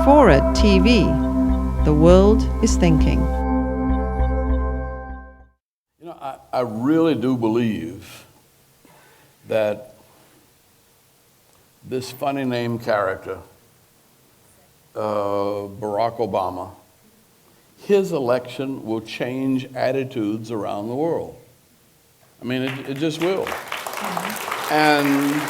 FORA.tv. The world is thinking. You know, I really do believe that this funny name character, Barack Obama, his election will change attitudes around the world. I mean, it just will. And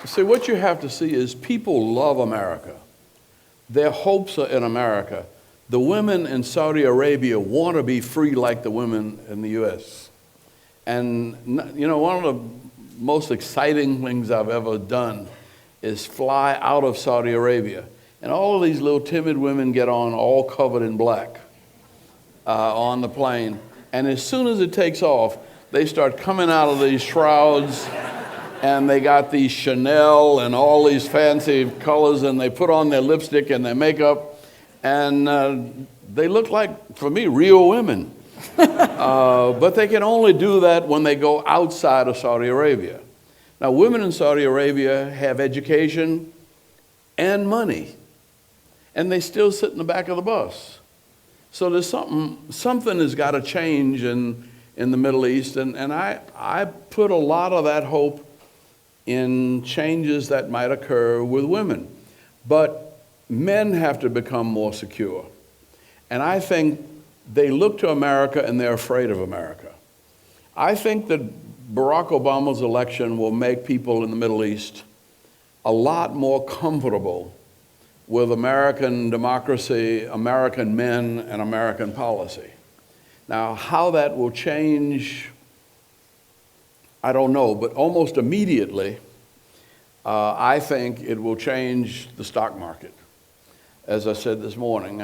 see, what you have to see is people love America. Their hopes are in America. The women in Saudi Arabia want to be free like the women in the U.S. And, you know, one of the most exciting things I've ever done is fly out of Saudi Arabia. And all of these little timid women get on all covered in black on the plane. And as soon as it takes off, they start coming out of these shrouds, and they got these Chanel and all these fancy colors, and they put on their lipstick and their makeup, and they look like, for me, real women. But they can only do that when they go outside of Saudi Arabia. Now, women in Saudi Arabia have education and money, and they still sit in the back of the bus. So there's something has got to change in the Middle East, and I put a lot of that hope in changes that might occur with women. But men have to become more secure. And I think they look to America and they're afraid of America. I think that Barack Obama's election will make people in the Middle East a lot more comfortable with American democracy, American men, and American policy. Now, how that will change, I don't know, but almost immediately, I think it will change the stock market, as I said this morning.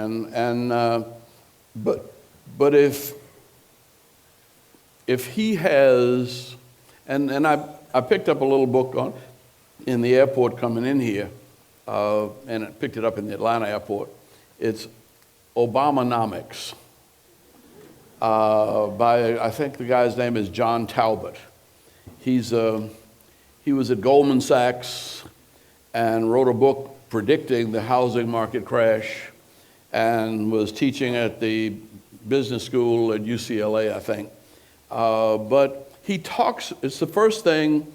But if he has, and I picked up a little book in the airport coming in here, and I picked it up in the Atlanta airport. It's Obamonomics, by, I think the guy's name is John Talbot. He was at Goldman Sachs and wrote a book predicting the housing market crash, and was teaching at the business school at UCLA, I think. But he talks, it's the first thing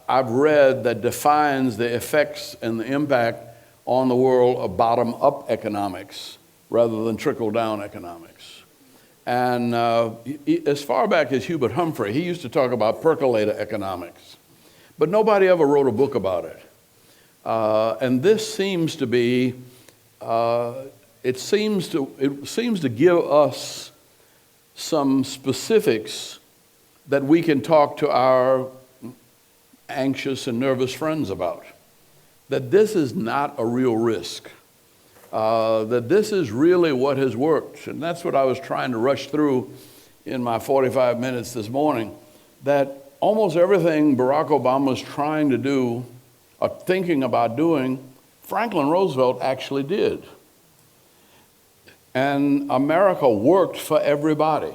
I've read that defines the effects and the impact on the world of bottom-up economics rather than trickle-down economics. And as far back as Hubert Humphrey, he used to talk about percolator economics, but nobody ever wrote a book about it. And this seems to be, it seems to give us some specifics that we can talk to our anxious and nervous friends about. That this is not a real risk. That this is really what has worked. And that's what I was trying to rush through in my 45 minutes this morning. That almost everything Barack Obama is trying to do or thinking about doing, Franklin Roosevelt actually did. And America worked for everybody.